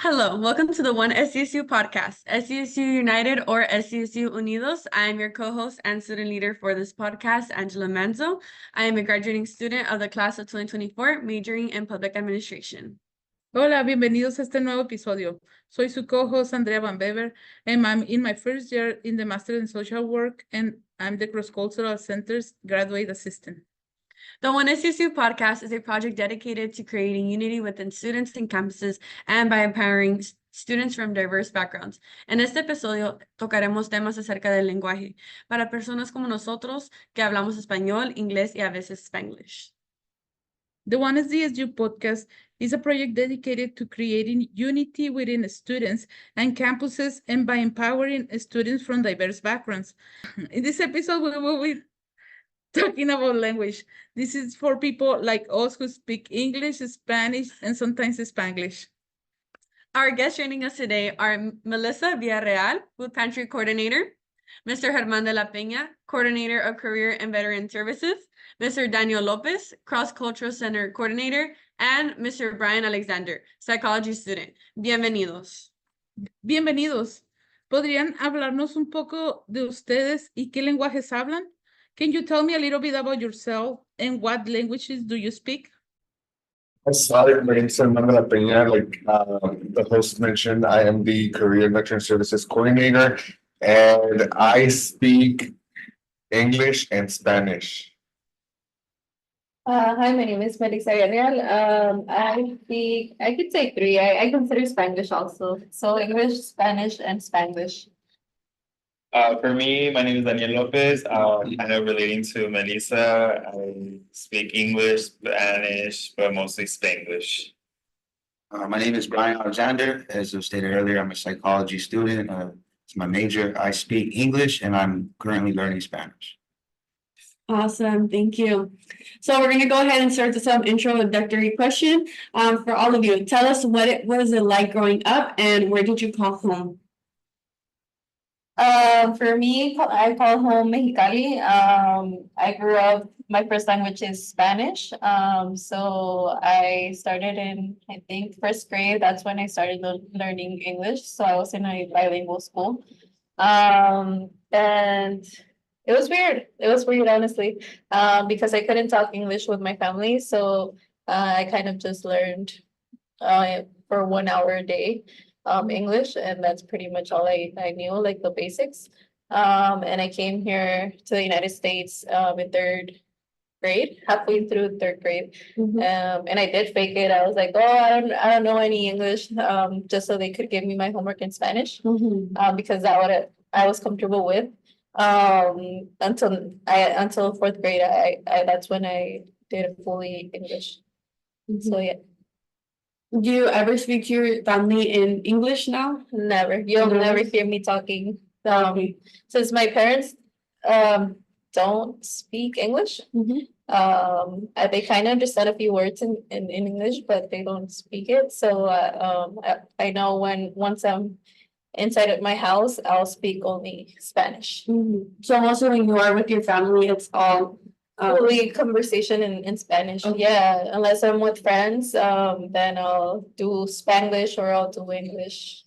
Hello, welcome to the One SDSU Podcast, SDSU United or SDSU Unidos. I am your co-host and student leader for this podcast, Angela Manzo. I am a graduating student of the class of 2024, majoring in public administration. Hola, bienvenidos a este nuevo episodio. Soy su co-host Andrea Bebber, and I'm in my first year in the Master in Social Work, and I'm the Cross-Cultural Center's graduate assistant. The One SDSU Podcast is a project dedicated to creating unity within students and campuses and by empowering students from diverse backgrounds. En este episodio tocaremos temas acerca del lenguaje para personas como nosotros que hablamos español, inglés y a veces Spanglish. The One SDSU Podcast is a project dedicated to creating unity within students and campuses and by empowering students from diverse backgrounds. In this episode, we will be talking about language. This is for people like us who speak English, Spanish, and sometimes Spanglish. Our guests joining us today are Melissa Villarreal, Food Pantry Coordinator, Mr. Germán de la Peña, Coordinator of Career and Veteran Services, Mr. Daniel Lopez, Cross-Cultural Center Coordinator, and Mr. Brian Alexander, Psychology Student. Bienvenidos. Bienvenidos. ¿Podrían hablarnos un poco de ustedes y qué lenguajes hablan? Can you tell me a little bit about yourself and what languages do you speak? Yes, my name is Germán de la Peña. Like the host mentioned, I am the Career and Veteran Services Coordinator, and I speak English and Spanish. Hi, my name is Melissa Villarreal. I could say three. I consider Spanglish also. So English, Spanish, and Spanglish. For me, my name is Daniel Lopez. Kind of relating to Melissa, I speak English, Spanish, but mostly Spanglish. My name is Brian Alexander. As was stated earlier, I'm a psychology student. It's my major. I speak English and I'm currently learning Spanish. Awesome, thank you. So we're going to go ahead and start with some introductory question for all of you. Tell us what was it like growing up and where did you call home? For me, I call home Mexicali. I grew up, my first language is Spanish. So I started in, I think, first grade. That's when I started learning English. So I was in a bilingual school. And it was weird. It was weird, honestly, because I couldn't talk English with my family. So I kind of just learned for 1 hour a day. English, and that's pretty much all I knew, like the basics. And I came here to the United States in third grade, halfway through third grade. And I did fake it. I was like, oh, I don't know any English, just so they could give me my homework in Spanish, because that what I was comfortable with. Until fourth grade, I that's when I did fully English. So yeah. Do you ever speak to your family in English now? Never. You'll never hear me talking. Since my parents don't speak English. They kind of understand a few words in English, but they don't speak it. So I know once I'm inside of my house, I'll speak only Spanish. So also when you are with your family, it's all fully conversation in Spanish. Okay. Yeah, unless I'm with friends, then I'll do Spanglish or I'll do English.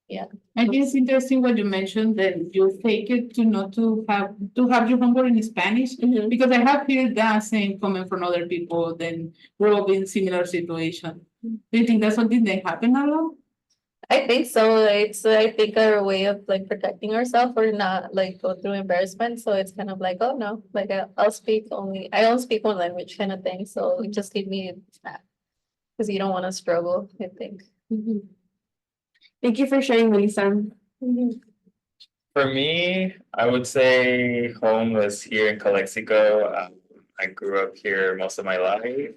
Yeah. I think it's interesting what you mentioned that you fake it to not to have your homework in Spanish, because I have heard that saying coming from other people, then we're all in similar situation. Do you think that's something that happened a lot? I think so. It's I think a way of like protecting ourselves or not like go through embarrassment. So it's kind of like, oh no, like I'll speak only, I don't speak one language kind of thing. So just leave me because you don't want to struggle, I think. Thank you for sharing, Melissa. For me, I would say home was here in Calexico. I grew up here most of my life.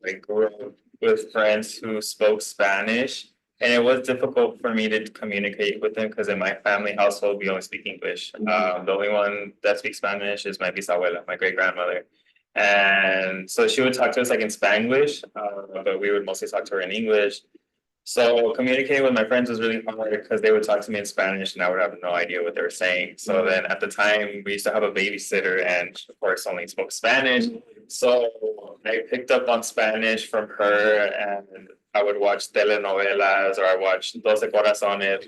I grew up with friends who spoke Spanish. And it was difficult for me to communicate with them because in my family household, we only speak English. The only one that speaks Spanish is my bisabuela, my great-grandmother. And so she would talk to us like in Spanglish, but we would mostly talk to her in English. So communicating with my friends was really hard because they would talk to me in Spanish and I would have no idea what they were saying. So then at the time, we used to have a babysitter and she, of course, only spoke Spanish. So I picked up on Spanish from her and I would watch telenovelas or I watched Doce Corazones.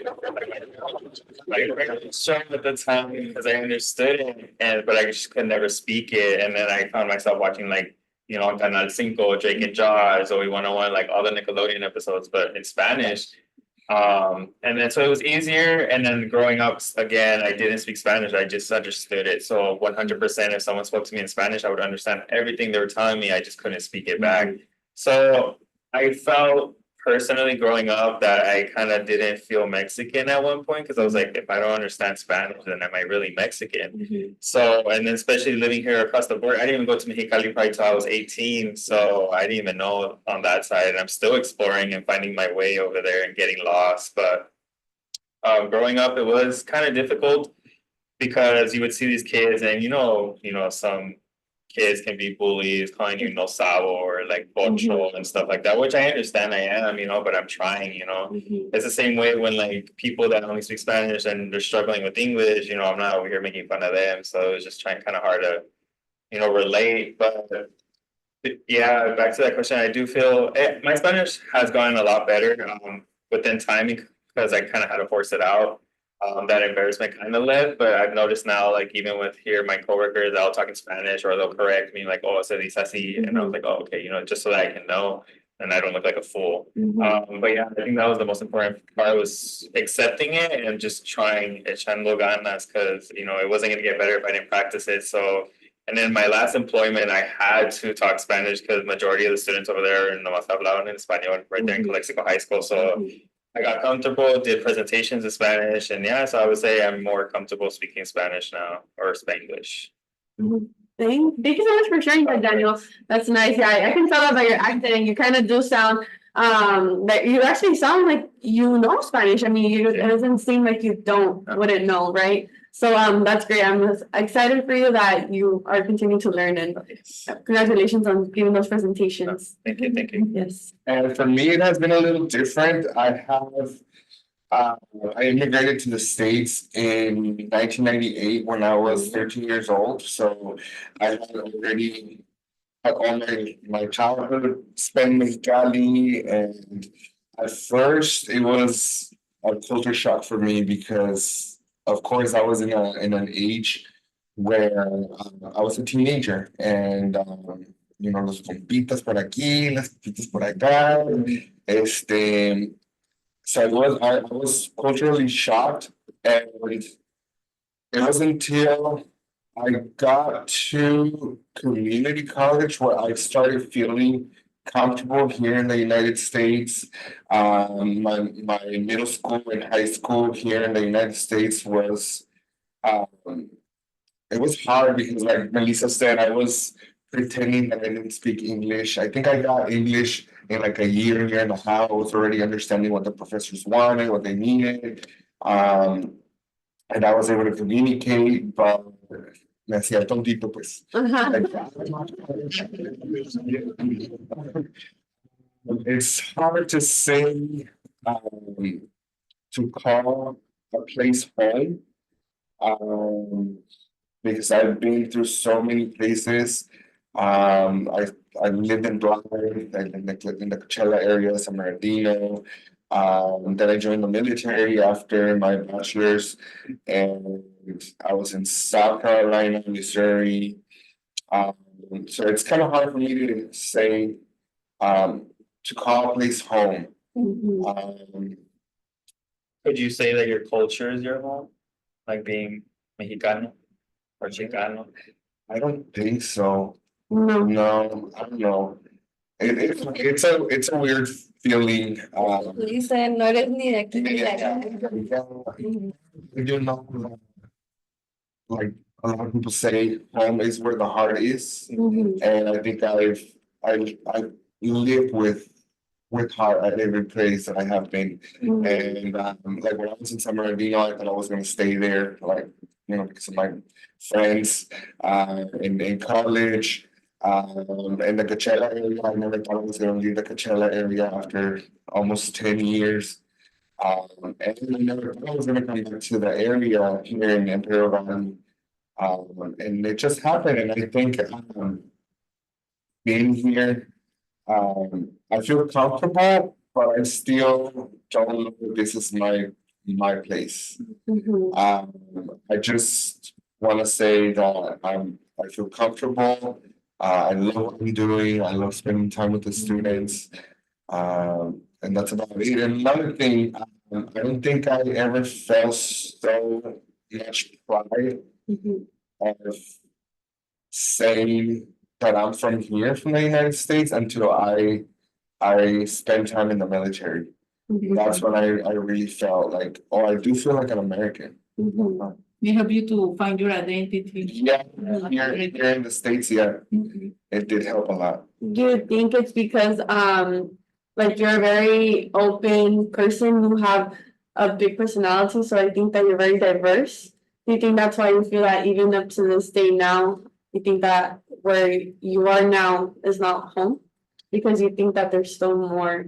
Like show at the time because I understood it, but I just could never speak it. And then I found myself watching like, on Canal 5, Drake and Josh, Zoe 101, like all the Nickelodeon episodes, but in Spanish. And then so it was easier. And then growing up again, I didn't speak Spanish. I just understood it. So 100%, if someone spoke to me in Spanish, I would understand everything they were telling me. I just couldn't speak it back. So I felt personally growing up that I kind of didn't feel Mexican at one point because I was like, if I don't understand Spanish, then am I really Mexican? So, and then especially living here across the border, I didn't even go to Mexicali probably till I was 18. So I didn't even know on that side. And I'm still exploring and finding my way over there and getting lost. But growing up, it was kind of difficult because you would see these kids and some kids can be bullies, calling you no sabo or like bocho and stuff like that, which I understand I am, but I'm trying, It's the same way when like people that only speak Spanish and they're struggling with English, I'm not over here making fun of them. So it's just trying kind of hard to, relate. But yeah, back to that question, I do feel my Spanish has gotten a lot better within time because I kind of had to force it out. That embarrassment kind of left, but I've noticed now, like even with here, my coworkers, they'll talk in Spanish or they'll correct me, like, "Oh, se dice así," and I was like, "Oh, okay," just so that I can know and I don't look like a fool. But yeah, I think that was the most important part was accepting it and just trying, echando ganas, because it wasn't gonna get better if I didn't practice it. So, and then my last employment, I had to talk Spanish because majority of the students over there nomás hablaban en español right there in Calexico High School. So I got comfortable, did presentations in Spanish, and yeah, so I would say I'm more comfortable speaking Spanish now or Spanglish. Thank you so much for sharing that, Daniel. That's nice. Yeah, I can tell that by your accent. You kind of do sound that you actually sound like you know Spanish. I mean, it doesn't seem like you wouldn't know, right? So that's great. I'm excited for you that you are continuing to learn, and congratulations on giving those presentations. Thank you. Yes. And for me, it has been a little different. I immigrated to the States in 1998 when I was 13 years old. So I had already had all my childhood spent in Mexicali, and at first it was a culture shock for me because, of course, I was in an age where I was a teenager, and los compitas por aquí, las compitas por acá, So I was culturally shocked, and it wasn't until I got to community college where I started feeling comfortable here in the United States. My middle school and high school here in the United States was it was hard because, like Melissa said, I was pretending that I didn't speak English. I think I got English in like a year and a half. I was already understanding what the professors wanted, what they needed. And I was able to communicate, but me hacía tontito, pues. It's hard to say, to call a place home, because I've been through so many places. I lived in Blythe, in the Coachella area, San Bernardino. Then I joined the military after my bachelor's, and I was in South Carolina, Missouri. So it's kind of hard for me to say, to call a place home. Could you say that your culture is your home, like being Mexicano or Chicano? I don't think so. No, I don't know. It's a weird feeling. Dicen, no eres ni de aquí ni de allá. I do know, like a lot of people say, home is where the heart is, and I think I live with heart at every place that I have been. And like when I was in San Bernardino, I thought I was going to stay there, like because of my friends in college. In the Coachella area, I never thought I was going to leave the Coachella area after almost 10 years. And I never thought I was going to come back to the area here in Imperial Valley. And it just happened. And I think being here I feel comfortable, but I still don't know if this is my place. I just want to say that I feel comfortable. I love what I'm doing. I love spending time with the students. And that's about it. And another thing, I don't think I ever felt so much pride of saying that I'm from here, from the United States, until I spent time in the military. That's when I really felt like, oh, I do feel like an American. They help you to find your identity. Yeah, here in the States, yeah, it did help a lot. Do you think it's because like you're a very open person, you have a big personality, so I think that you're very diverse? Do you think that's why you feel that even up to this day now, you think that where you are now is not home? Because you think that there's still more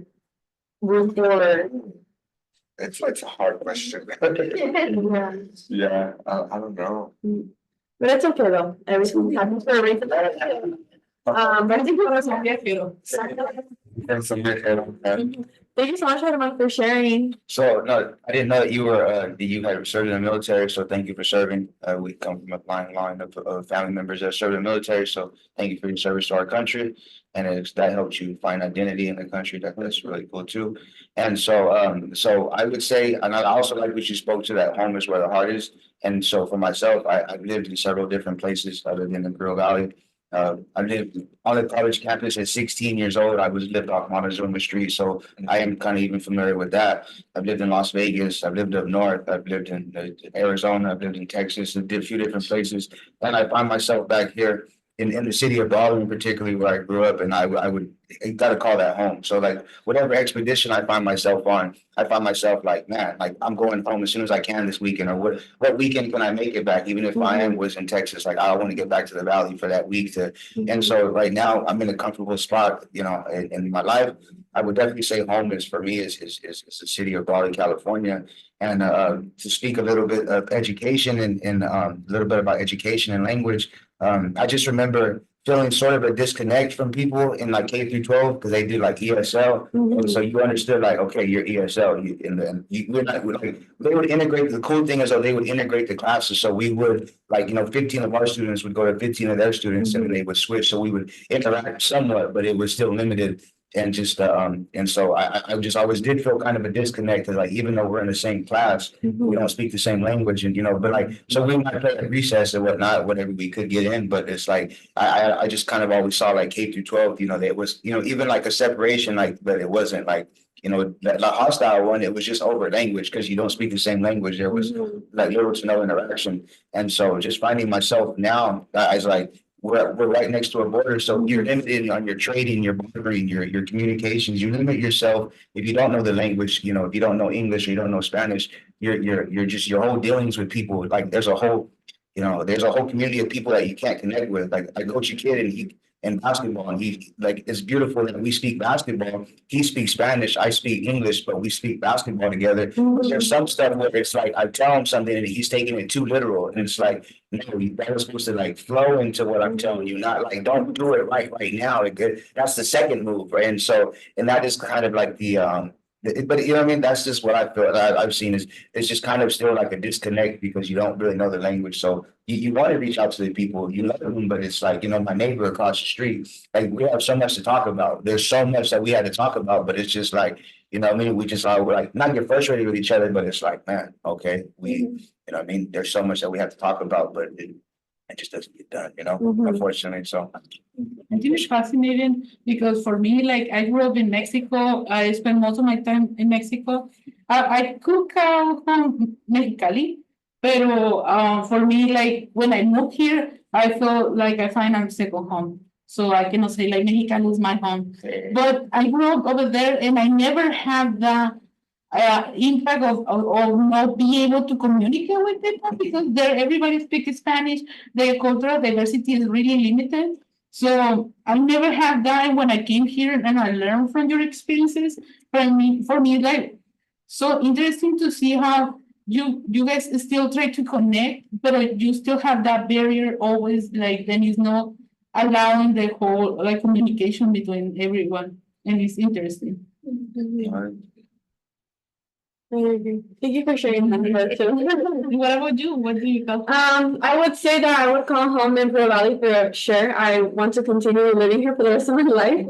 room for It's a hard question. Yeah, I don't know. But it's okay though. Everything happens for a reason. But I think it was happy feel. That's a bit head on that. Thank you so much, Herman, for sharing. So, no, I didn't know that you were, that you had served in the military, so thank you for serving. We come from a line of family members that served in the military, so thank you for your service to our country. And that helps you find identity in the country, that's really cool too. And so I would say, and I also like what you spoke to, that home is where the heart is. And so for myself, I've lived in several different places. I lived in the Grill Valley. I lived on the college campus at 16 years old. I lived off Montezuma Street, so I am kind of even familiar with that. I've lived in Las Vegas. I've lived up north. I've lived in Arizona. I've lived in Texas. I did a few different places, and I find myself back here in the city of Baldwin, particularly where I grew up, and I would gotta call that home. So like whatever expedition I find myself on, I find myself like, man, like I'm going home as soon as I can this weekend, or what weekend can I make it back? Even if I was in Texas, like I want to get back to the valley for that week to. And so right now I'm in a comfortable spot, in my life. I would definitely say home is for me is the city of Baldwin, California. And to speak a little bit of education and a little bit about education and language. I just remember feeling sort of a disconnect from people in like K through 12 because they did like ESL. And so you understood like, okay, you're ESL. They would integrate. The cool thing is they would integrate the classes. So we would 15 of our students would go to 15 of their students and they would switch. So we would interact somewhat, but it was still limited. And just and so I just always did feel kind of a disconnect, like even though we're in the same class, we don't speak the same language, and but so we might play at recess and whatnot, whatever we could get in, but it's like I just kind of always saw like K through 12, there was even like a separation, but it wasn't like that hostile one. It was just over language because you don't speak the same language. There was like little to no interaction, and so just finding myself now, I was like. We're right next to a border, so you're limited on your trading, your bartering, your communications. You limit yourself if you don't know the language. If you don't know English or you don't know Spanish, you're just your whole dealings with people. Like there's a whole community of people that you can't connect with. Like I coach a kid and basketball, and it's beautiful that we speak basketball. He speaks Spanish, I speak English, but we speak basketball together. But there's some stuff where it's like I tell him something and he's taking it too literal, and it's like no, that was supposed to flow into what I'm telling you, not like don't do it right now. That's the second move, right? And that is kind of like the. But you know what I mean? That's just what I feel. I've seen is it's just kind of still like a disconnect because you don't really know the language. So you want to reach out to the people, you love them, but it's like, my neighbor across the street, like we have so much to talk about. There's so much that we had to talk about, but it's just like, we just are like not get frustrated with each other, but it's like, man, okay, there's so much that we have to talk about, but it just doesn't get done, unfortunately. So I think it's fascinating because for me, like I grew up in Mexico. I spent most of my time in Mexico. I could call home Mexicali, pero for me, like when I moved here, I felt like I find a second home. So I cannot say like Mexicali is my home. But I grew up over there and I never had the impact of not being able to communicate with people because everybody speaks Spanish. The cultural diversity is really limited. So I never had that when I came here and I learned from your experiences. For me, like so interesting to see how you guys still try to connect, but you still have that barrier always. Like then allowing the whole like communication between everyone, and it's interesting. I agree. Thank you for sharing that too. What about you? What do you call? I would say that I would call home in Pearl Valley for sure. I want to continue living here for the rest of my life.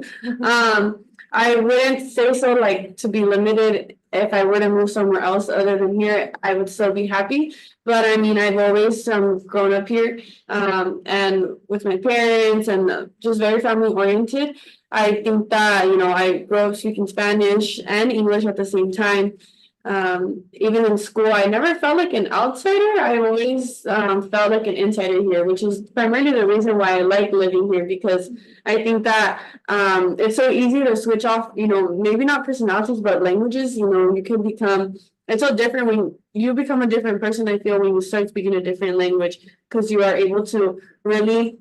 I wouldn't say so like to be limited. If I were to move somewhere else other than here, I would still be happy. But I mean, I've always grown up here, and with my parents, and just very family oriented. I think that, you know, I grew up speaking Spanish and English at the same time. Even in school, I never felt like an outsider. I always felt like an insider here, which is primarily the reason why I like living here, because I think that it's so easy to switch off, you know, maybe not personalities, but languages. You know, you can become, it's so different when you become a different person, I feel, when you start speaking a different language, because you are able to really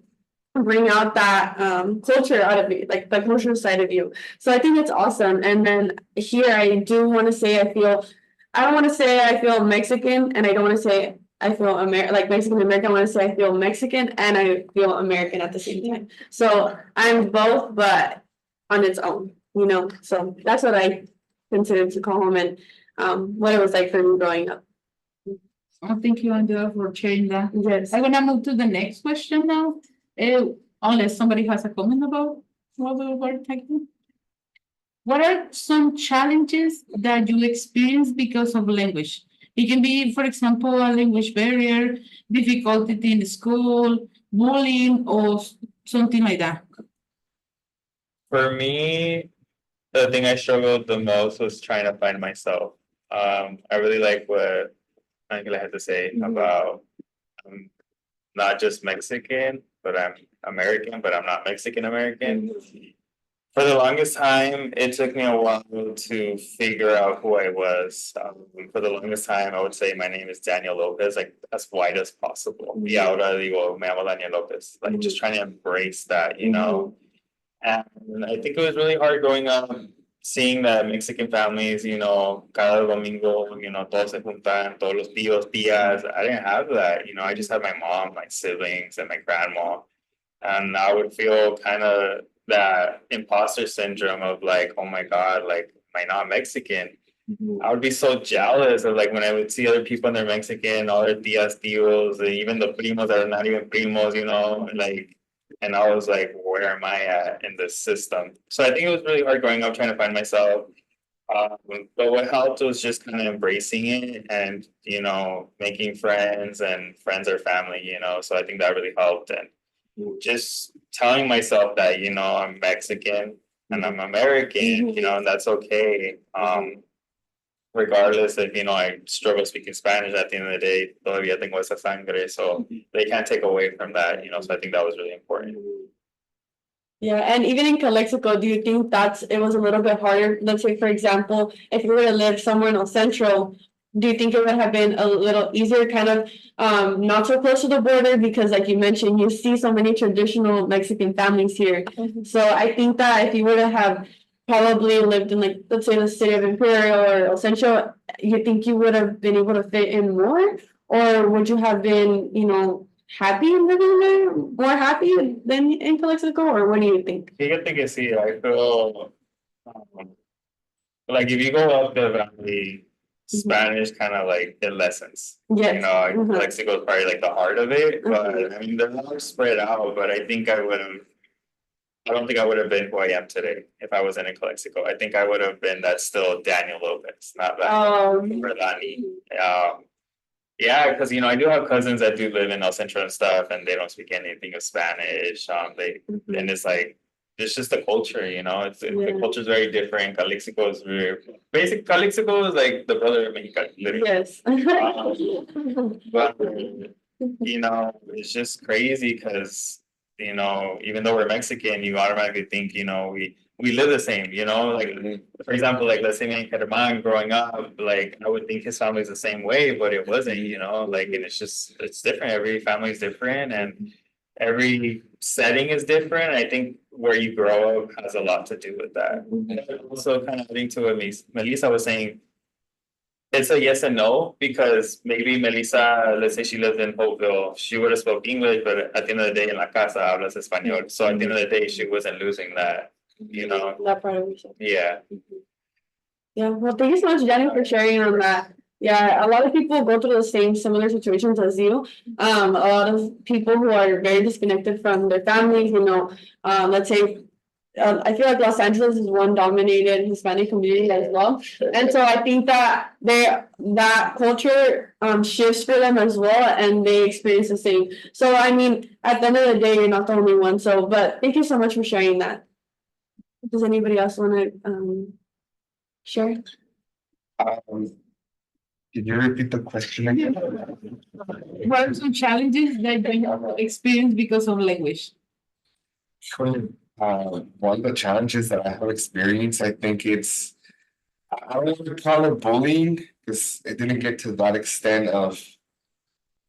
bring out that culture out of you, like the cultural side of you. So I think it's awesome. And then here I do want to say I don't want to say I feel Mexican, and I don't want to say I feel like Mexican American. I want to say I feel Mexican and I feel American at the same time. So I'm both, but on its own, you know. So that's what I consider to call home, and what it was like for me growing up. Oh, thank you, Andrea, for sharing that. Yes. I'm gonna move to the next question now. Unless somebody has a comment about what we were talking. What are some challenges that you experience because of language? It can be, for example, a language barrier, difficulty in school, bullying, or something like that. For me, the thing I struggled the most was trying to find myself. I really like what Angela had to say about not just Mexican, but I'm American, but I'm not Mexican American. For the longest time, it took me a while to figure out who I was. For the longest time, I would say my name is Daniel Lopez, like as white as possible. Y ahora digo, me llamo Daniel Lopez. Like just trying to embrace that, you know. And I think it was really hard growing up, seeing that Mexican families, you know, cada domingo, you know, todos se juntan, todos los tíos, tías. I didn't have that, you know. I just had my mom, my siblings, and my grandma. And I would feel kind of that imposter syndrome of like, oh my God, like, am I not Mexican? I would be so jealous of like when I would see other people and they're Mexican, all their tias, tios, and even the primos that are not even primos, you know, like, and I was like, where am I at in this system? So I think it was really hard growing up trying to find myself. But what helped was just kind of embracing it and, you know, making friends, and friends are family, you know, so I think that really helped. And just telling myself that, you know, I'm Mexican and I'm American, you know, and that's okay. Regardless if, you know, I struggle speaking Spanish, at the end of the day, todavía tengo esa sangre, so they can't take away from that, you know, so I think that was really important. Yeah, and even in Calexico, do you think it was a little bit harder? Let's say, for example, if you were to live somewhere in El Centro, do you think it would have been a little easier, kind of not so close to the border? Because like you mentioned, you see so many traditional Mexican families here. So I think that if you were to have probably lived in, like, let's say the city of Imperial or El Centro, you think you would have been able to fit in more? Or would you have been, you know, happy living there, more happy than in Calexico? Or what do you think? Fíjate que sí, I feel like if you go up the valley, Spanish kind of like it lessens. Yes. You know, Calexico is probably like the heart of it, but I mean they're not spread out. But I think I don't think I would have been who I am today if I wasn't in Calexico. I think I would have been that still Daniel Lopez, not that Verdani. Yeah, because you know I do have cousins that do live in El Centro and stuff, and they don't speak anything of Spanish. And it's like it's just the culture, you know. The culture is very different. Calexico is Calexico is like the brother of Mexico, literally. Yes. But you know, it's just crazy because you know, even though we're Mexican, you automatically think, you know, we live the same, you know, like for example, like let's say me and Germán growing up, like I would think his family's the same way, but it wasn't, you know, like, and it's different. Every family is different and every setting is different. I think where you grow up has a lot to do with that. And also kind of adding to what Melissa was saying, it's a yes and no, because maybe Melissa, let's say she lives in Hopeville, she would have spoke English, but at the end of the day, en la casa hablas español. So at the end of the day, she wasn't losing that, you know? That part of yourself. Yeah. Yeah, well, thank you so much, Jenny, for sharing on that. Yeah, a lot of people go through the same similar situations as you. A lot of people who are very disconnected from their families, let's say, I feel like Los Angeles is one dominated Hispanic community as well. And so I think that that culture shifts for them as well, and they experience the same. So I mean, at the end of the day, you're not the only one. So, but thank you so much for sharing that. Does anybody else want to share? Can you repeat the question again? What are some challenges that you have experienced because of language? One of the challenges that I have experienced, I think I don't want to call it bullying, because it didn't get to that extent of,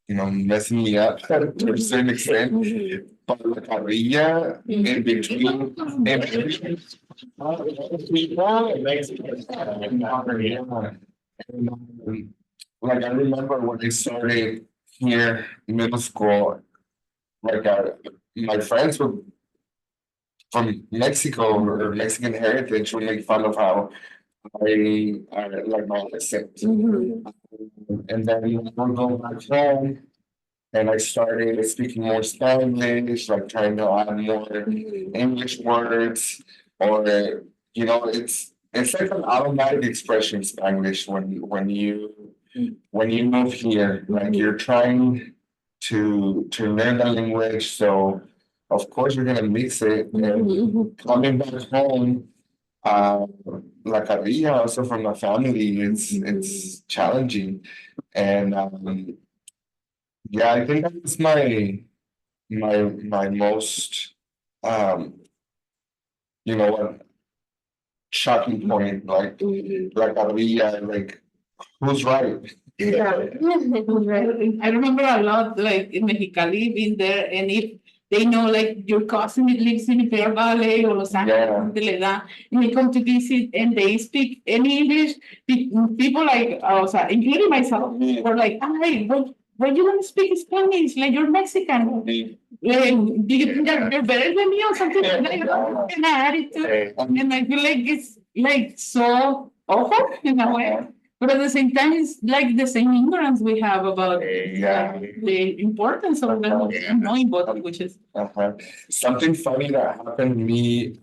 messing me up to a certain extent. But la carrilla in between like I remember when I started here in middle school, like my friends were from Mexico or Mexican heritage would make fun of how I like my accent. And then I would go back home and I started speaking more Spanish, like trying to add more English words, or it's like an automatic expression Spanglish when you move here, like you're trying to learn the language, so of course you're gonna mix it. And coming back home, La Carrilla, also from my family, it's challenging. And yeah, I think that was my most shocking point, like La Carrilla, like who's right? Yeah. I remember a lot, like in Mexicali, being there, and if they know, like your cousin lives in Imperial Valley or Los Angeles, de la edad, and they come to visit and they speak any English, people like, including myself, were like, "Hey, why you don't speak Spanish? Like you're Mexican. Like, do you think that you're better than me or something like that?" And attitude, and I feel like it's like so awful in a way. But at the same time, it's like the same ignorance we have about the importance of language and knowing both languages. Something funny that happened to me,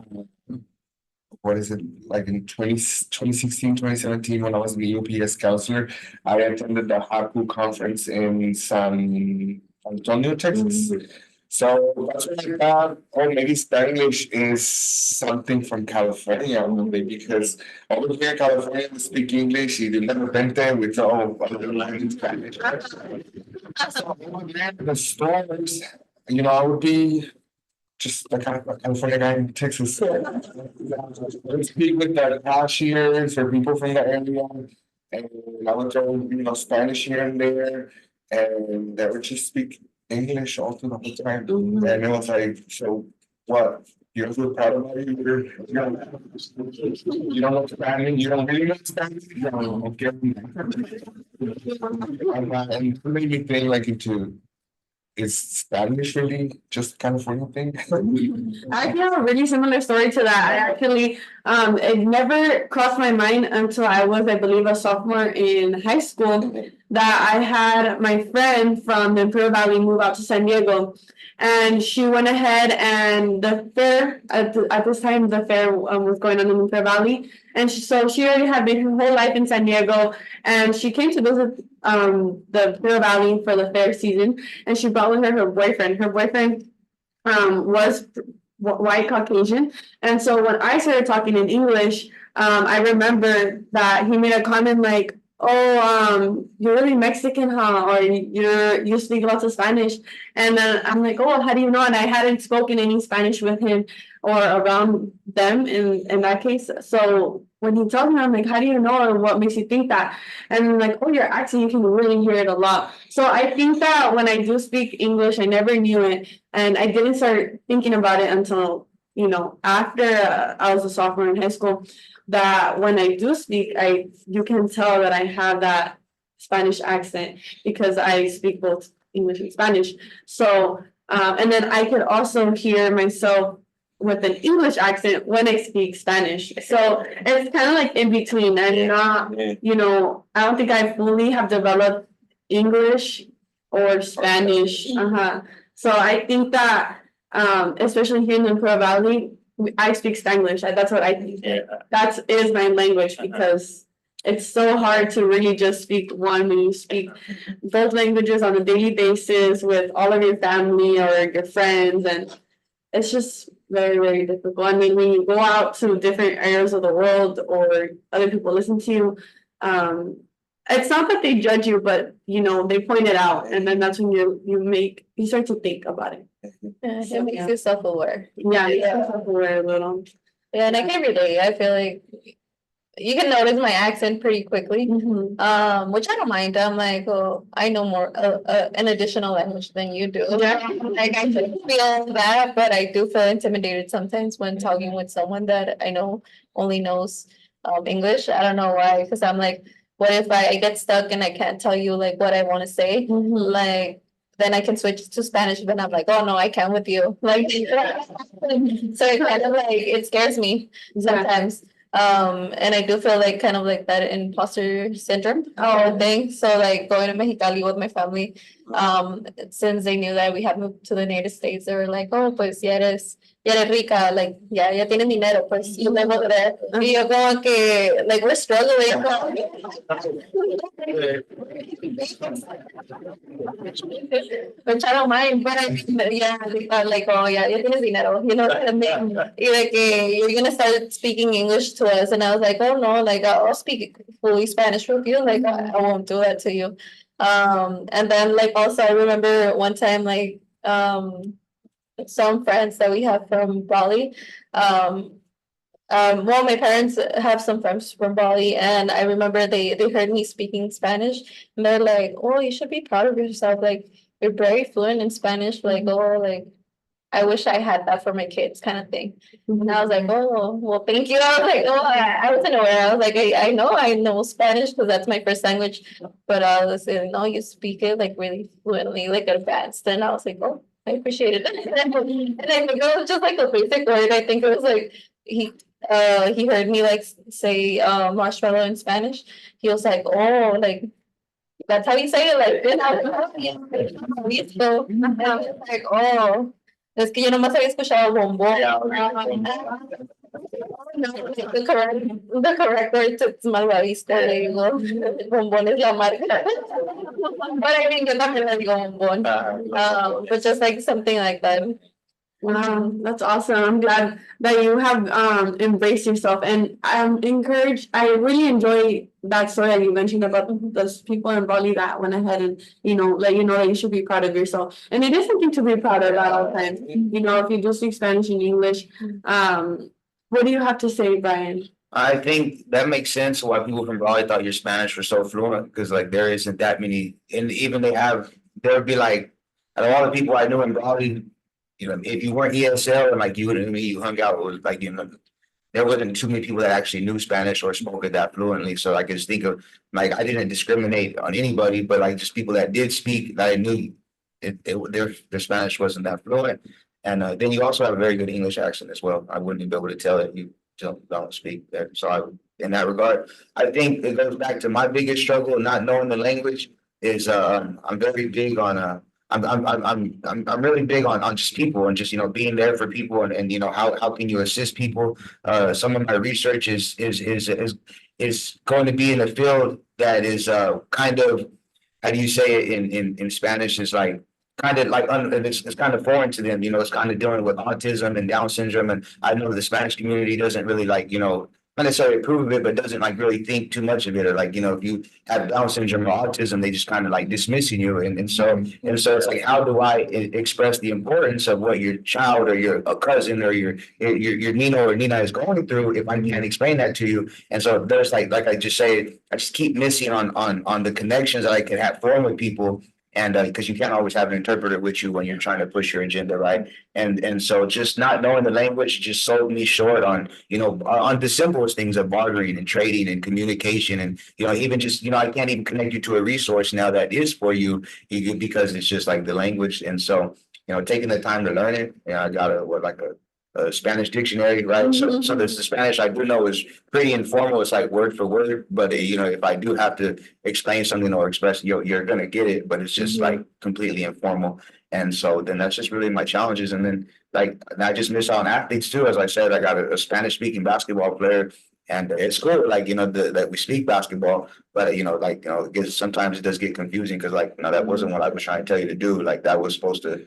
what is it, like in 2016, 2017, when I was the UPS counselor, I attended the HACU conference in San Antonio, Texas. So that's when I thought, oh, maybe Spanglish is something from California, only because over here in California we speak English, y de repente we throw in Spanish. So the stores, I would be just the kind of California guy in Texas. I would speak with the cashiers or people from the area, and I would throw, Spanish here and there, and they would just speak English all through the whole time. And it was like, so what? You don't feel proud about it? You don't know Spanish? You don't really know Spanish? Okay. And it made me think like is Spanish really just California thing? I have a really similar story to that. I actually, it never crossed my mind until I was, I believe, a sophomore in high school, that I had my friend from the Imperial Valley move out to San Diego. And she went ahead, and the fair, at this time, the fair was going on in the Imperial Valley. And so she already had been her whole life in San Diego, and she came to visit the Imperial Valley for the fair season, and she brought with her her boyfriend. Her boyfriend was white Caucasian, and so when I started talking in English, I remember that he made a comment like, "Oh, you're really Mexican, huh? Or you speak lots of Spanish." And then I'm like, "Oh, how do you know?" And I hadn't spoken any Spanish with him or around them in that case. So when he told me, I'm like, "How do you know? Or what makes you think that?" And I'm like, "Oh, your accent, you can really hear it a lot." So I think that when I do speak English, I never knew it, and I didn't start thinking about it until after I was a sophomore in high school, that when I do speak, you can tell that I have that Spanish accent because I speak both English and Spanish. So, and then I could also hear myself with an English accent when I speak Spanish. So it's kind of like in between. I'm not, I don't think I fully have developed English or Spanish. So I think that, especially here in the Imperial Valley, I speak Spanglish. That's what I think. Yeah. That is my language because it's so hard to really just speak one when you speak both languages on a daily basis with all of your family or your friends, and it's just very, very difficult. I mean, when you go out to different areas of the world or other people listen to you, it's not that they judge you, but they point it out, and then that's when you start to think about it. Yeah, it makes you self-aware. Yeah, Yeah. self-aware a little. Yeah, and I can relate. I feel like you can notice my accent pretty quickly. Which I don't mind. I'm like, oh, I know more an additional language than you do. Yeah. Like I do feel that, but I do feel intimidated sometimes when talking with someone that I know only knows English. I don't know why, because I'm like, what if I get stuck and I can't tell you like what I want to say? Like then I can switch to Spanish, but I'm like, oh no, I can't with you. Like so it kind of like it scares me sometimes. And I do feel like kind of like that imposter syndrome thing. So like going to Mexicali with my family, since they knew that we had moved to the United States, they were like, oh, pues ya eres rica, like, ya tienes dinero, pues you live over there. Y yo como que, like, we're struggling. Which I don't mind, but yeah, like, oh, ya tienes dinero, y de que you're gonna start speaking English to us, and I was like, oh no, like I'll speak fully Spanish with you, like I won't do that to you. And then like also I remember one time like some friends that we have from Bali. Well, my parents have some friends from Bali, and I remember they heard me speaking Spanish, and they're like, "Oh, you should be proud of yourself. Like, you're very fluent in Spanish. Like, oh, like, I wish I had that for my kids," kind of thing. And I was like, "Oh, well, thank you." I was like, "Oh, I wasn't aware." I was like, I know Spanish because that's my first language, but I was like, "No, you speak it like really fluently, like advanced." And I was like, "Oh, I appreciate it." And I think it was just like a basic word. I think it was like he heard me like say marshmallow in Spanish. He was like, "Oh, like that's how you say it." Like, and I was like, "Oh, es que yo nomás había escuchado bombón." No, the correct word is malvavisco, le digo, bombón es la marca. But I mean, yo también le digo bombón. But just like something like that. Wow, that's awesome. I'm glad that you have embraced yourself, and I'm encouraged. I really enjoy that story that you mentioned about those people in Bali that went ahead and let you know that you should be proud of yourself. And it is something to be proud of at all times. If you do speak Spanish and English, what do you have to say, Brian? I think that makes sense why people from Bali thought your Spanish was so fluent, because like there isn't that many, and even there would be like a lot of people I knew in Bali. If you weren't ESL and like you hung out with like there wasn't too many people that actually knew Spanish or spoke it that fluently. So I could just think of like I didn't discriminate on anybody, but like just people that did speak that I knew their Spanish wasn't that fluent. And then you also have a very good English accent as well. I wouldn't be able to tell that you don't speak there. So in that regard, I think it goes back to my biggest struggle, not knowing the language. Is I'm very big on I'm really big on just people and just being there for people and how can you assist people. Some of my research is going to be in a field that is kind of, how do you say it in Spanish, is like kind of like it's kind of foreign to them. It's kind of dealing with autism and Down syndrome, and I know the Spanish community doesn't really like not necessarily approve of it, but doesn't like really think too much of it. Or like, if you have Down syndrome or autism, they just kind of like dismissing you. And so it's like, how do I express the importance of what your child or your cousin or your Nino or Nina is going through if I can't explain that to you? And so there's like I just say, I just keep missing on the connections that I can have formed with people And because you can't always have an interpreter with you when you're trying to push your agenda, right? And so just not knowing the language just sold me short on, on the simplest things of bartering and trading and communication. And, even just, I can't even connect you to a resource now that is for you because it's just like the language. And so, taking the time to learn it, I got a Spanish dictionary, right? So there's the Spanish I do know is pretty informal. It's like word for word, but if I do have to explain something or express, you're gonna get it, but it's just like completely informal. And so then that's just really my challenges. And then and I just miss out on athletes too. As I said, I got a Spanish speaking basketball player. And it's cool, that we speak basketball, but sometimes it does get confusing because that wasn't what I was trying to tell you to do. Like that was supposed to,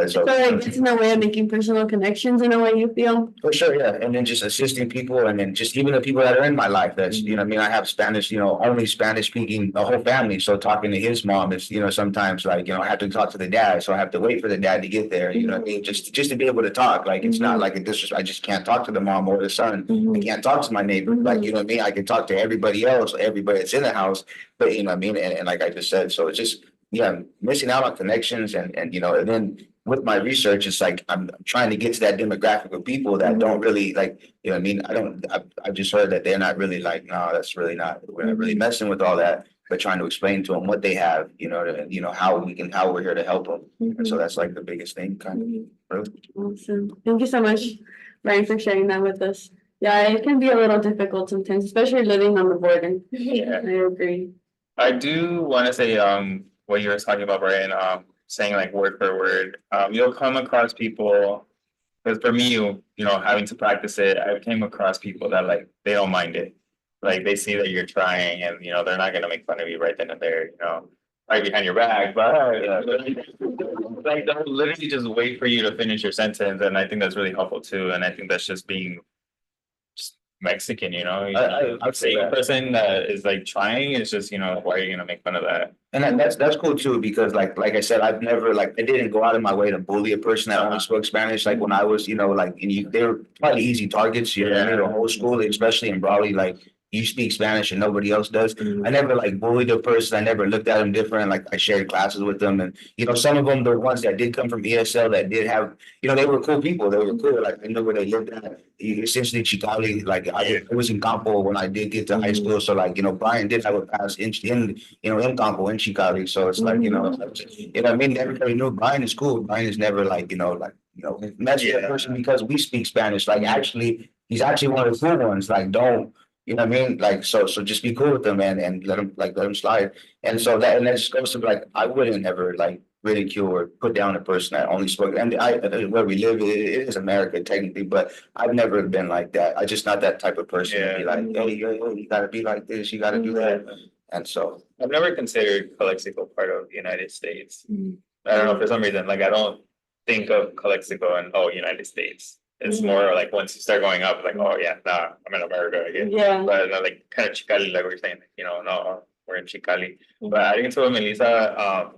So it's in a way of making personal connections in a way you feel. For sure, yeah. And then just assisting people, and then just even the people that are in my life. That's I have Spanish, only Spanish speaking, the whole family. So talking to his mom is, sometimes I have to talk to the dad, so I have to wait for the dad to get there. You know what I mean? Just to be able to talk. Like it's not like I just can't talk to the mom or the son. I can't talk to my neighbor. Like you know what I mean? I can talk to everybody else, everybody that's in the house. But you know what I mean? And like I just said, so it's just missing out on connections, and then with my research, it's like I'm trying to get to that demographic of people that don't really I've just heard that they're not really no, that's really not, we're not really messing with all that, but trying to explain to them what they have, how we're here to help them. And so that's like the biggest thing, kind of. Really. Awesome. Thank you so much, Brian, for sharing that with us. Yeah, it can be a little difficult sometimes, especially living on the border. Yeah. I agree. I do want to say, what you were talking about, Brian, saying like word for word, you'll come across people, because for me, having to practice it, I came across people that they don't mind it. Like they see that you're trying, and they're not gonna make fun of you right then and there, right behind your back, but they'll literally just wait for you to finish your sentence, and I think that's really helpful too. And I think that's just being Mexican, I'd say a that. person that is trying is just, why are you gonna make fun of that? And that's cool too, because like I said, I've never I didn't go out of my way to bully a person that only spoke Spanish. Like when I was, they were probably easy targets, the whole school, especially in Brawley, you speak Spanish and nobody else does. I never bullied a person. I never looked at them different. I shared classes with them, and some of them, the ones that did come from ESL that did have, they were cool people. They were cool. I know where they lived at. Essentially, Chicali. I was in Campo when I did get to high school. So Brian did have a pass in Campo in Chicali. So it's I mean, everybody knew Brian is cool. Brian is never mess with a person because we speak Spanish. He's actually one of the cool ones. Don't. You know what I mean? So just be cool with them, and let them slide. And so that just goes to I wouldn't ever ridicule or put down a person that only spoke. And where we live, it is America technically, but I've never been like that. I'm just not that type of person to be hey, you gotta be like this, you gotta do that. And so I've never considered Calexico part of the United States. I don't know, for some reason, I don't think of Calexico and United States. It's more once you start going up, oh yeah, nah, I'm in America again. Yeah. But kind of Chicali, we're saying, no, we're in Chicali. But I didn't tell Melissa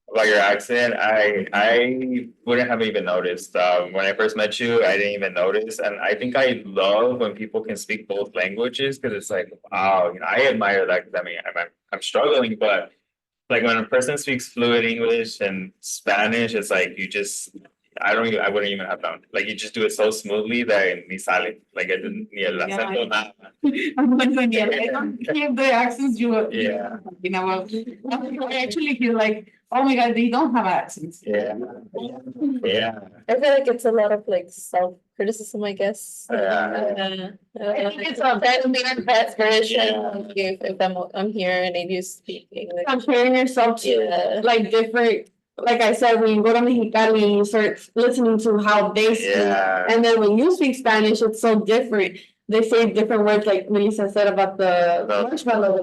about your accent. I wouldn't have even noticed. When I first met you, I didn't even notice. And I think I love when people can speak both languages, because it's wow, I admire that, because I'm struggling, but when a person speaks fluent English and Spanish, it's I wouldn't even have known. You just do it so smoothly that ni sale. It didn't ni el acento, nada. The accents you were talking about. I actually feel oh my God, they don't have accents. Yeah. I feel like it's a lot of self-criticism, I guess. Yeah. I think it's trying to be our best version of you if I'm here and I do speak English. Comparing yourself to different. Like I said, when you go to Mexicali, you start listening to how they speak. Yeah. And then when you speak Spanish, it's so different. They say different words, like Melissa said about the marshmallow.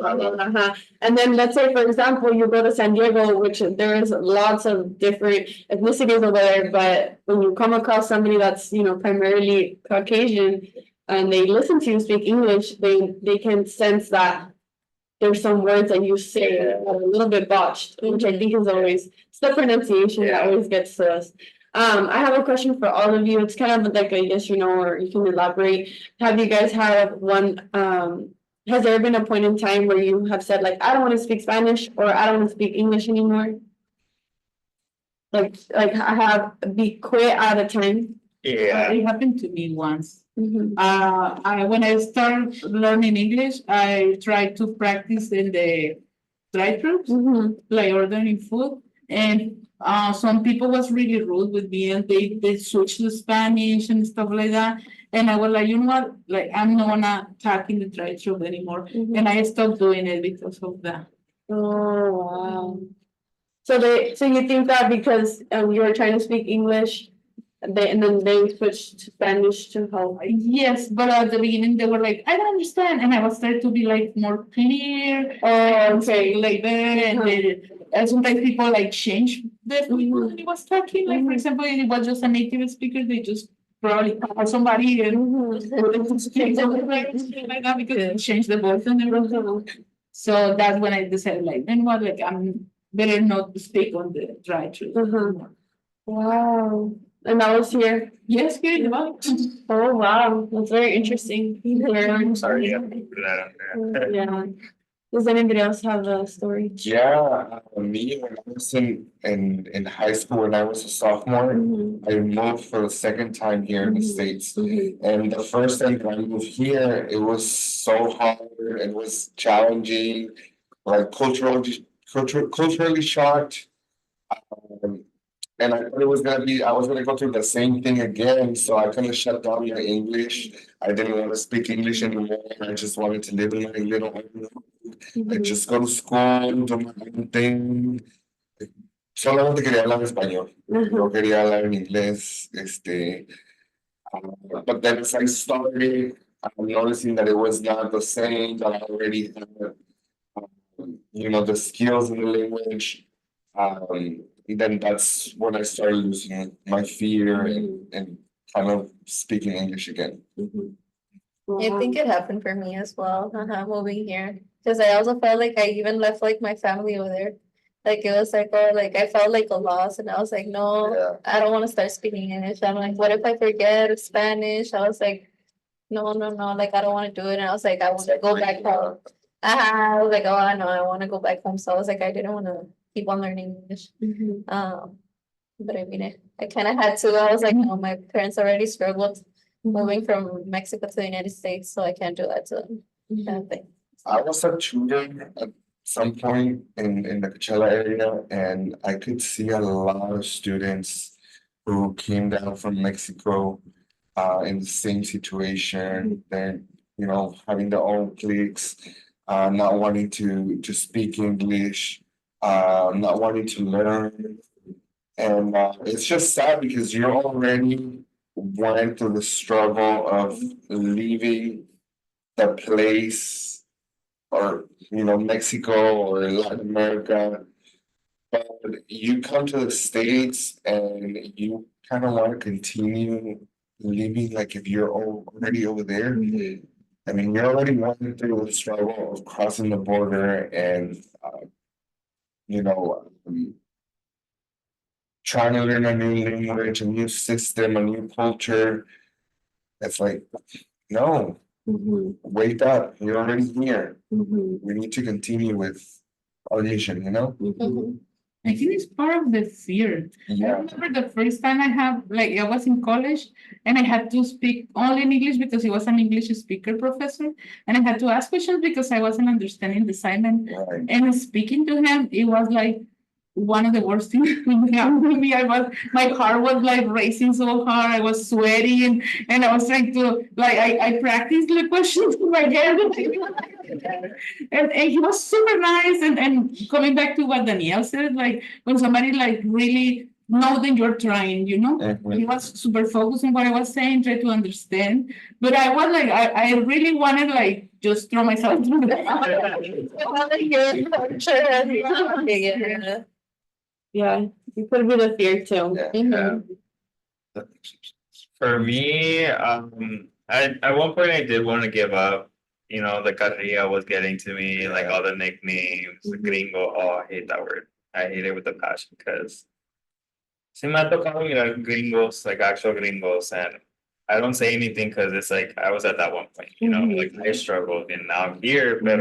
And then let's say, for example, you go to San Diego, which there is lots of different ethnicities over there. But when you come across somebody that's, primarily Caucasian, and they listen to you speak English, they can sense that there's some words that you say that are a little bit botched, which I think is always, it's the pronunciation that always gets to us. I have a question for all of you. It's kind of like a yes or no, or you can elaborate. Have you guys had one, has there been a point in time where you have said I don't want to speak Spanish, or I don't want to speak English anymore? Like I have be quit out of 10. Yeah. It happened to me once. Mhm. When I started learning English, I tried to practice in the drive-thrus, Mhm. like ordering food, and some people was really rude with me, and they switched to Spanish and stuff like that. And I was like, you know what? Like, I'm not gonna talk in the drive-thru anymore, Mhm. and I stopped doing it because of that. Oh wow. So you think that because you were trying to speak English, and then they switched to Spanish to help. Yes, but at the beginning they were like, I don't understand, and I was trying to be like more clear. Oh, okay. Like that, and sometimes people like change the Mhm. when he was talking. Like for Mhm. example, if it was just a native speaker, they just probably call somebody and Mhm. speak something like that because they change the voice and everything. So that's when I decided, like, then what, like I'm better not to speak on the dry truth. Mhm. Wow. And that was here. Yes, good. Well, Oh wow, that's very interesting. I'm sorry you have to do that on there. Yeah. Does anybody else have a story? Yeah, me, when I was in high school, when I was a sophomore, Mhm. I moved for the second time here in the Mhm. States. Mhm. And the first time that I moved here, it was so hard, it was challenging, like culturally shocked. Um, and I thought it was gonna be, I was gonna go through the same thing again, so I kind of shut down my English. I didn't want to speak English anymore. I just wanted to live in my little island. I Mhm. just go to school, do my own thing. Solamente quería hablar español. No quería hablar en inglés. But then as I started, I'm noticing that it was not the same, that I already had, the skills in the language. Then that's when I started losing my fear and kind of speaking English again. Mhm. I think it happened for me as well, moving here. Because I also felt like I even left like my family over there. Like it was like, oh, like I felt like a loss, and I was like, no, Yeah. I don't want to start speaking English. I'm like, what if I forget Spanish? I was like, no, no, no, like I don't want to do it. And I was like, I want to go back home. I was like, oh, I know, I want to go back home. So I was like, I didn't want to keep on learning English. Mhm. But I mean, I kind of had to. I was like, no, my parents already struggled moving from Mexico to the United States, so I can't do that to them. Kind of thing. I was a tutor at some point in the Coachella area, and I could see a lot of students who came down from Mexico in the same situation. They're, having their own cliques, not wanting to speak English, not wanting to learn. And it's just sad because you already went through the struggle of leaving the place or Mexico or Latin America, but you come to the States and you kind of want to continue living like if you're already over there. Mhm. I mean, you're already going through the struggle of crossing the border and you know trying to learn a new language, a new system, a new culture. It's like, no, Mhm. wake up, you're already here. Mhm. We need to continue with our mission, Mhm. I think it's part of the fear. I Yeah. remember the first time I was in college and I had to speak only in English because he was an English speaker professor. And I had to ask questions because I wasn't understanding the sign. Right. And speaking to him, it was like one of the worst things that happened to me. My heart was like racing so hard. I was sweating and I was trying to, like, I practiced the questions in my head. And he was super nice. And coming back to what Danielle said, like when somebody like really know that you're trying, Mhm. he was super focused on what I was saying, try to understand. But I was like, I really wanted like just throw myself through the Yeah, you could be the fear too. Yeah. For me, at one point I did want to give up. The carrilla was getting to me, like all the nicknames, the gringo. Oh, I hate that word. I hate it with a passion because se me ha tocado mirar gringos, like actual gringos, and I don't say anything because it's like I was at that one point, like I struggled and now I'm here, but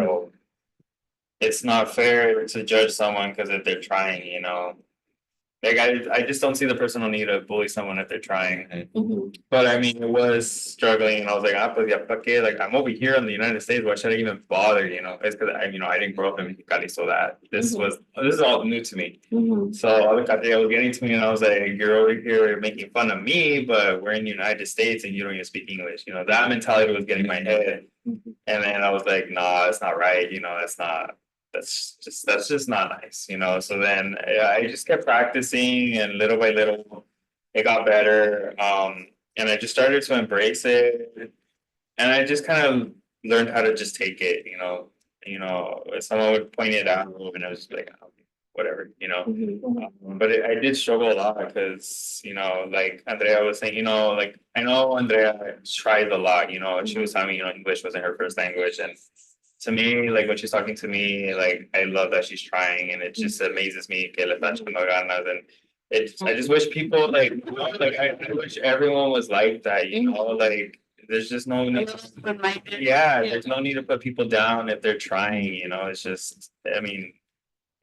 it's not fair to judge someone because if they're trying, Like I just don't see the personal need to bully someone if they're trying. Mhm. But I mean, it was struggling, and I was like, pues ya pa qué? Like I'm over here in the United States. Why should I even bother? You know, it's because I didn't grow up in Mexicali, so that this is all new to me. Mhm. So all the Catia was getting to me, and I was like, you're over here making fun of me, but we're in the United States, and you don't even speak English. You know, that mentality was getting my head, and then I was like, nah, that's not right. You know, that's just not nice. You know, so then I just kept practicing, and little by little it got better. And I just started to embrace it, and I just kind of learned how to just take it. If someone would point it out, and I was just like, oh, whatever. But I did struggle a lot because like Andrea was saying, like I know Andrea tried a lot. She was telling me, English wasn't her first language, and to me, like when she's talking to me, like I love that she's trying, and it just amazes me que le está echando ganas, and I just wish people I wish everyone was like that, like there's just no need. Yeah, there's no need to put people down if they're trying, it's just, I mean,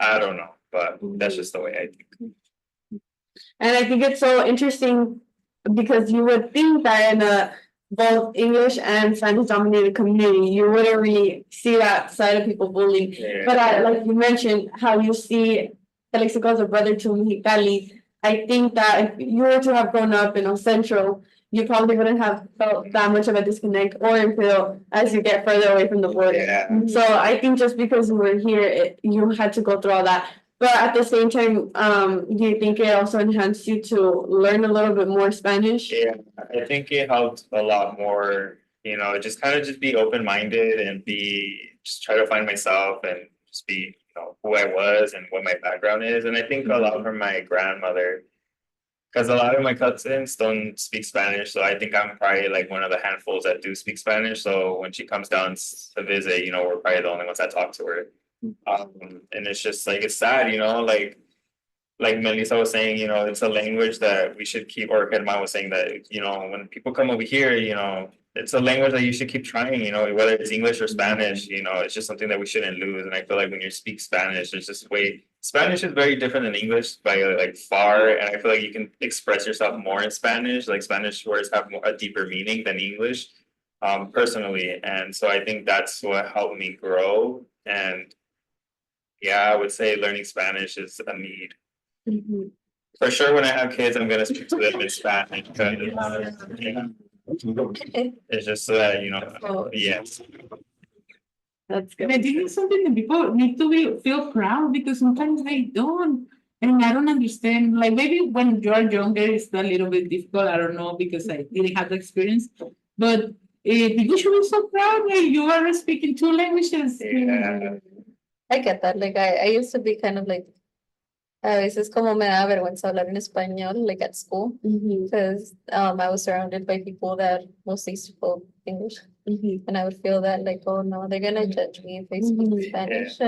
I don't know, but that's just the way I think. And I think it's so interesting because you would think that in a both English and Spanish dominated community, you wouldn't really see that side of people bullying. Yeah. But like you mentioned, how you see Calexico as a brother to Mexicali, I think that if you were to have grown up in Central, you probably wouldn't have felt that much of a disconnect or until as you get further away from the border. Yeah. So I think just because you were here, you had to go through all that. But at the same time, do you think it also enhanced you to learn a little bit more Spanish? Yeah, I think it helped a lot more, just kind of just be open-minded and just try to find myself and just be, who I was and what my background is. And I think a lot from my grandmother, because a lot of my cousins don't speak Spanish. So I think I'm probably like one of the handfuls that do speak Spanish. So when she comes down to visit, we're probably the only ones that talk to her. And it's just like, it's sad, like Melissa was saying, it's a language that we should keep, or Germán was saying that, when people come over here, it's a language that you should keep trying, whether it's English or Spanish, it's just something that we shouldn't lose. And I feel like when you speak Spanish, there's just Spanish is very different than English by like far. And I feel like you can express yourself more in Spanish, like Spanish words have a deeper meaning than English, personally. And so I think that's what helped me grow. And yeah, I would say learning Spanish is a need. For sure, when I have kids, I'm gonna speak to them in Spanish. It's just so that yes. That's And I think it's something that people need to feel proud because sometimes they don't. And I don't understand. Like maybe when you're younger, it's a little bit difficult. I don't know because I didn't have the experience. But you should be so proud. Like you are speaking two languages. Yeah. I get that. Like I used to be kind of like, a veces como me da vergüenza hablar en español, like at school, because I was surrounded by people that mostly spoke English, and I would feel that like, oh no, they're gonna judge me if I speak Spanish.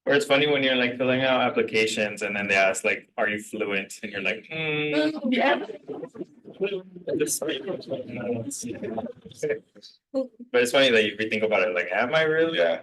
Or it's funny when you're like filling out applications and then they ask like, "Are you fluent?" And you're like, Yeah. But it's funny that you think about it, like, am I really? Yeah.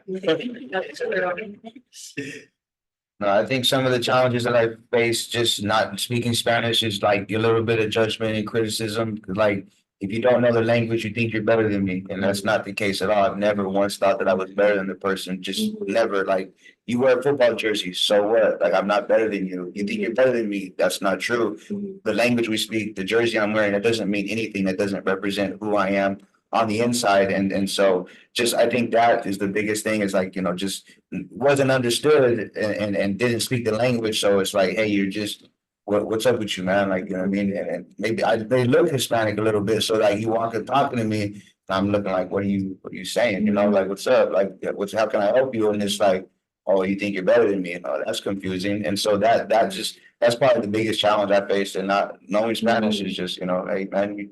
No, I think some of the challenges that I face just not speaking Spanish is like a little bit of judgment and criticism. Like, if you don't know the language, you think you're better than me. And that's not the case at all. I've never once thought that I was better than the person. Just never. Like, you wear a football jersey, so what? Like, I'm not better than you. You think you're better than me. That's not true. The language we speak, the jersey I'm wearing, that doesn't mean anything. That doesn't represent who I am on the inside. And so just I think that is the biggest thing is like, just wasn't understood and didn't speak the language. So it's like, hey, you're just what's up with you, man? Like, you know what I mean? And maybe they look Hispanic a little bit. So like you walk up talking to me, I'm looking like, what are you saying? Like, what's up? Like, how can I help you? And it's like, oh, you think you're better than me? That's confusing. And so that's probably the biggest challenge I faced. And not knowing Spanish is just, hey, man, you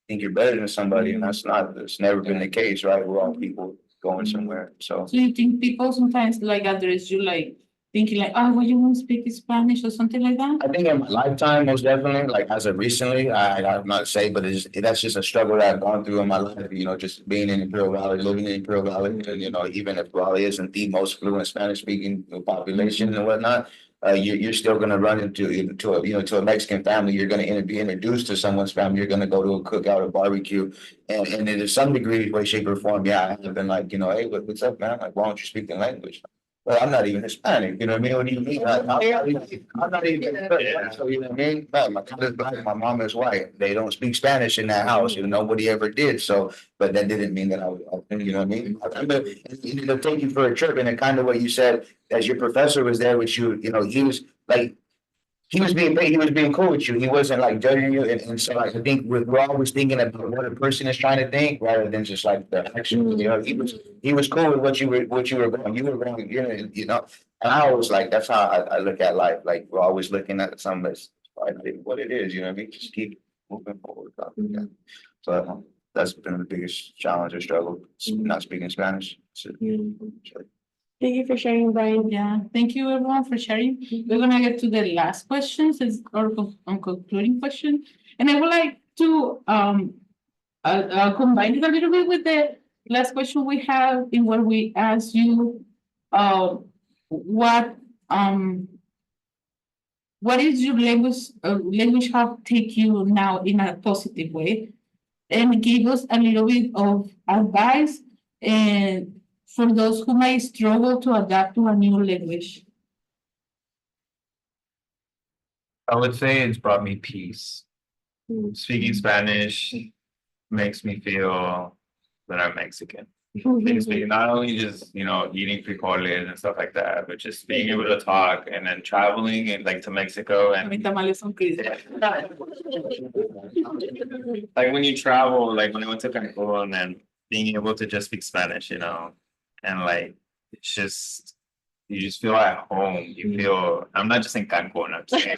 think you're better than somebody. And it's never been the case, right? We're all people going somewhere. So So you think people sometimes like address you like thinking like, oh, well, you won't speak Spanish or something like that? I think in my lifetime, most definitely, like as of recently, I'm not say, but that's just a struggle that I've gone through in my life, just being in Imperial Valley, living in Imperial Valley, and, even if Raleigh isn't the most fluent Spanish speaking population and whatnot, you're still gonna run into to a Mexican family. You're gonna be introduced to someone's family. You're gonna go to a cookout or barbecue, and to some degree, way, shape, or form, yeah, I have been like, hey, what's up, man? Like, why don't you speak the language? Well, I'm not even Hispanic, you know what I mean? What do you mean? I'm not even, so you know what I mean? No, my father's black, my mom is white. They don't speak Spanish in that house, nobody ever did. So, but that didn't mean that I was, you know what I mean? I remember ended up taking for a trip, and it kind of what you said, as your professor was there with you, he was like, he was being cool with you. He wasn't like judging you. And so like, I think we're always thinking about what a person is trying to think rather than just like the action. He was cool with what you were going. You were going, and I always like, that's how I look at life. Like we're always looking at something that's probably not even what it is, you know what I mean? Just keep moving forward. Yeah. So that's been the biggest challenge or struggle, not speaking Spanish. So, Thank you for sharing, Brian. Yeah, thank you everyone for sharing. We're gonna get to the last questions, is our concluding question. And I would like to combine it a little bit with the last question we have, in where we ask you what is your language have take you now in a positive way, and give us a little bit of advice and for those who may struggle to adapt to a new language. I would say it's brought me peace. Speaking Spanish makes me feel that I'm Mexican. Not only just, eating frijoles and stuff like that, but just being able to talk and then traveling and like to Mexico and like when you travel, like when I went to Cancun and being able to just speak Spanish, and like it's just you just feel at home. You feel I'm not just in Cancun, I'm saying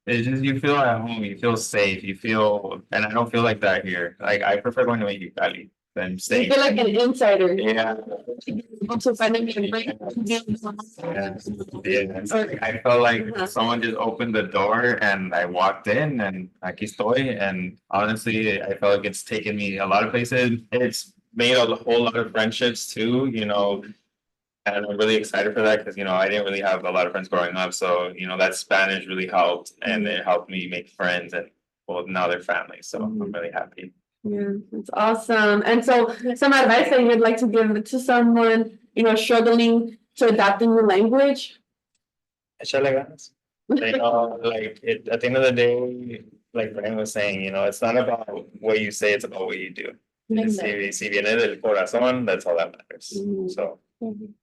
it's just you feel at home, you feel safe, and I don't feel like that here. Like I prefer going to Mexicali than staying. You feel like an insider. Yeah. Also finding a break. I felt like someone just opened the door and I walked in and aquí estoy. And honestly, I felt like it's taken me a lot of places. It's made a whole lot of friendships too, and I'm really excited for that because, I didn't really have a lot of friends growing up. So, that Spanish really helped and it helped me make friends and well, now they're family. So I'm really happy. Yeah, that's awesome. And so some advice that you'd like to give to someone, struggling to adapt a new language? Échale ganas. At the end of the day, like Brian was saying, it's not about what you say, it's about what you do. Si viene del corazón, that's all that matters. So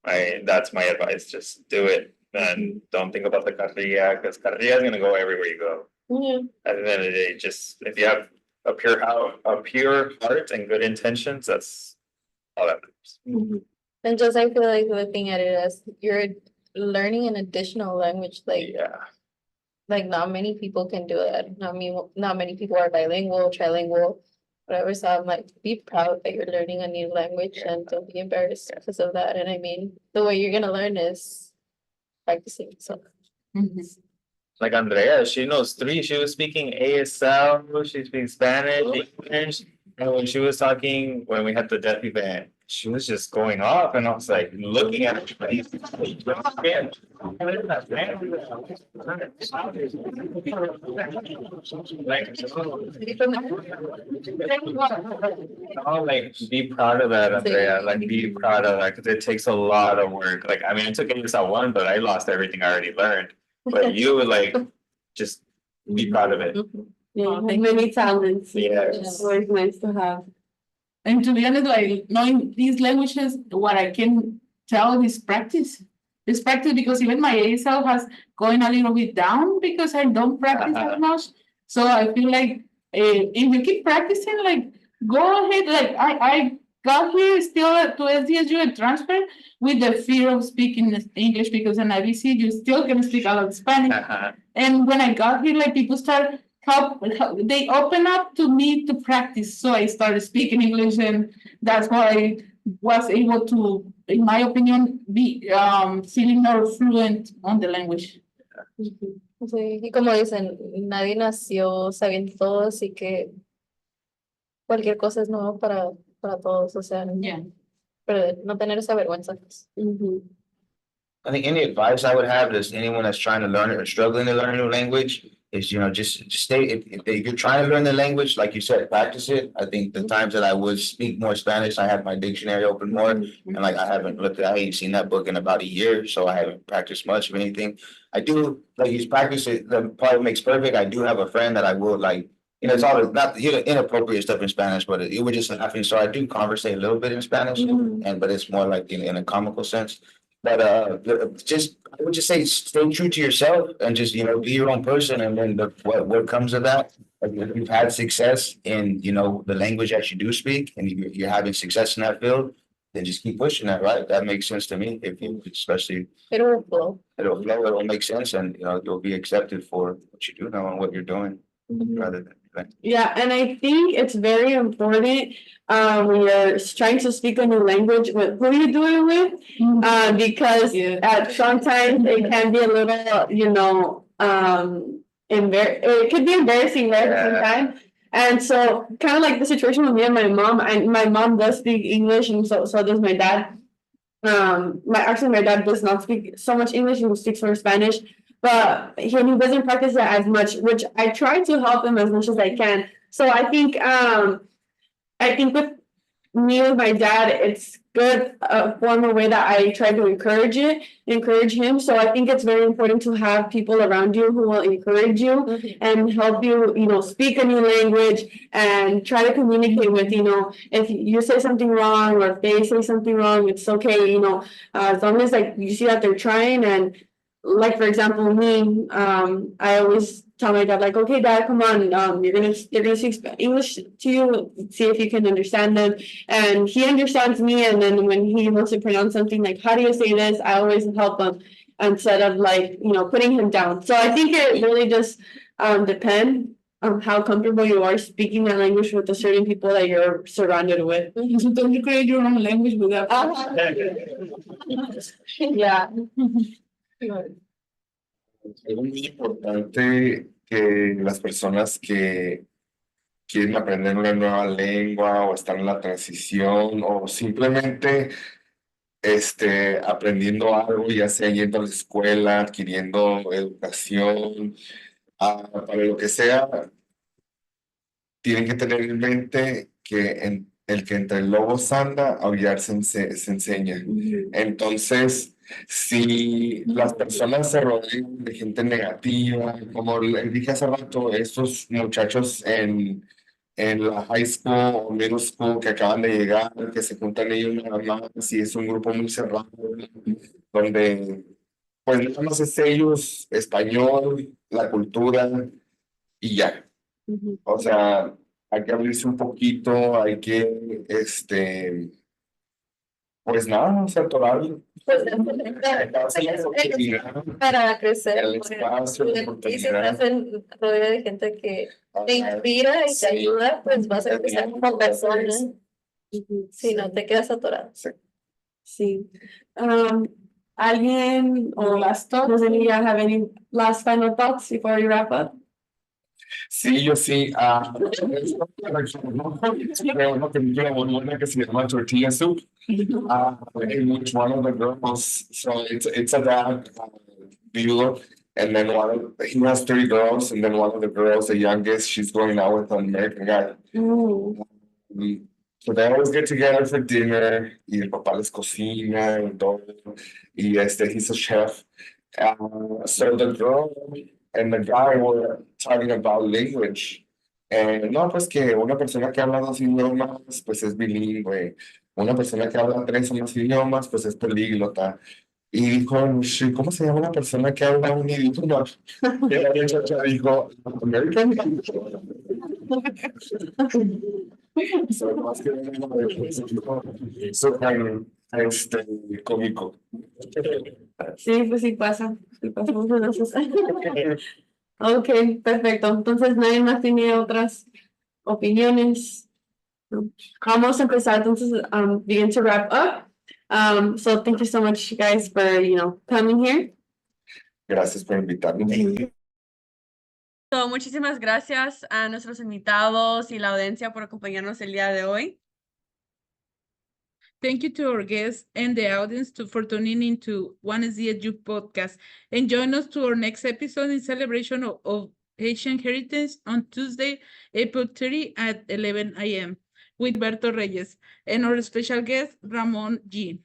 that's my advice. Just do it and don't think about the carrilla because carrilla is going to go everywhere you go. At the end of the day, just if you have a pure heart and good intentions, that's all that matters. And just I feel like looking at it as you're learning an additional language, like not many people can do that. Not many people are bilingual, trilingual, whatever. So I'm like, be proud that you're learning a new language and don't be embarrassed because of that. And I mean, the way you're gonna learn is practicing. So. Like Andrea, she knows 3. She was speaking ASL, she speaks Spanish, English. And when she was talking, when we had the deaf event, she was just going off. And I was like, looking at her. Like, be proud of that, Andrea. Like, be proud of that because it takes a lot of work. Like, I mean, I took ASL 1, but I lost everything I already learned. But you would like just be proud of it. Yeah, many talents. Yes. It's always nice to have. And to be honest, like knowing these languages, what I can tell is practice. It's practice because even my ASL has going a little bit down because I don't practice that much. So I feel like if you keep practicing, like go ahead. Like I got here still to SDSU and transfer with the fear of speaking English because in IBC you still can speak a lot of Spanish. And when I got here, like people start they open up to me to practice. So I started speaking English, and that's why I was able to, in my opinion, be feeling more fluent on the language. Sí, y como dicen, nadie nació sabiendo todo, así que cualquier cosa es nuevo para todos, o sea, Yeah. pero no tener esa vergüenza. I think any advice I would have is anyone that's trying to learn it or struggling to learn a new language is, just stay, if you're trying to learn the language, like you said, practice it. I think the times that I would speak more Spanish, I have my dictionary open more. And like, I ain't seen that book in about a year, so I haven't practiced much of anything. I do, like, you practice it, the part makes perfect. I do have a friend that I will like, it's all not inappropriate stuff in Spanish, but it would just happen. So I do conversate a little bit in Spanish, but it's more like in a comical sense. But I would just say stay true to yourself and just, be your own person. And then what comes of that, like, if you've had success in, the language that you do speak and you're having success in that field, then just keep pushing that, right? That makes sense to me. If you, especially, It will flow. it'll flow, it'll make sense, and, you'll be accepted for what you do now and what you're doing rather than. Yeah, and I think it's very important when you're trying to speak a new language with who you do it with, because sometimes it can be a little, it could be embarrassing right at the same time. And so, kind of like the situation with me and my mom. My mom does speak English, and so does my dad. My dad does not speak so much English; he speaks more Spanish. But he doesn't practice it as much, which I try to help him as much as I can. So I think with me with my dad, it's good form of way that I try to encourage him. So I think it's very important to have people around you who will encourage you and help you, speak a new language and try to communicate with, if you say something wrong or if they say something wrong, it's okay, as long as like you see that they're trying. And like, for example, me, I always tell my dad, like, okay, Dad, come on, you're gonna speak English to you, see if you can understand them. And he understands me, and then when he wants to pronounce something, like, how do you say this? I always help him instead of like, putting him down. So I think it really just depends on how comfortable you are speaking that language with the certain people that you're surrounded with. So don't you create your own language with that? Yeah. Es muy importante que las personas que quieren aprender una nueva lengua o están en la transición o simplemente aprendiendo algo, ya sea yendo a la escuela, adquiriendo educación, para lo que sea, tienen que tener en mente que el que entre lobos anda, aullar se enseña. Entonces, si las personas se rodean de gente negativa, como les dije hace rato, estos muchachos en la high school o middle school que acaban de llegar, que se juntan ellos nada más, y es un grupo muy cerrado, donde pues nada más es ellos, español, la cultura y ya. O sea, hay que abrirse un poquito, hay que, pues nada, o sea, atorarlo. Pues, Darse la oportunidad, para crecer. el espacio, la Y si oportunidad. estás en rodeo de gente que te inspira y te Sí. ayuda, pues vas a crecer como persona. Si no te quedas atorado. Sí. Alguien o last thoughts? Does anyone have any last final thoughts before we wrap up? Sí, yo sí. Veo una película muy buena que se llama Tortilla Soup, in which one of the girls, so it's a dad, viudo, and then he has 3 girls, and then one of the girls, the youngest, she's going out with an American guy. So they always get together for dinner, y el papá les cocina y todo, y he's a chef. So the girl and the guy were talking about language. No, pues que una persona que habla 2 idiomas, pues es bilingüe. Una persona que habla 3 o más idiomas, pues es políglota. Y dijo, ¿cómo se llama una persona que habla un idioma? Y la muchacha dijo, American. So, más que súper cómico. Sí, pues sí pasa. Sí pasa muchas veces. Ok, perfecto. Entonces, nadie más tiene otras opiniones. Vamos a empezar entonces, begin to wrap up. So thank you so much, guys, for, coming here. Gracias por invitarme. So, muchísimas gracias a nuestros invitados y la audiencia por acompañarnos el día de hoy. Thank you to our guests and the audience for tuning into One SDSU Podcast. And join us to our next episode in celebration of Haitian Heritage on Tuesday, April 30 at 11 a.m. with Berto Reyes and our special guest, Ramon G.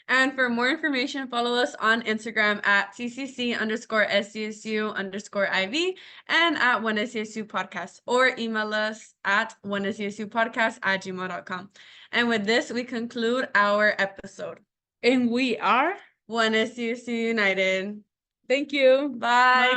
And for more information, follow us on Instagram at ccc_SDSU_IV and at One SDSU Podcast, or email us at onesdsupodcast@gmail.com. And with this, we conclude our episode. And we are One SDSU United. Thank you. Bye.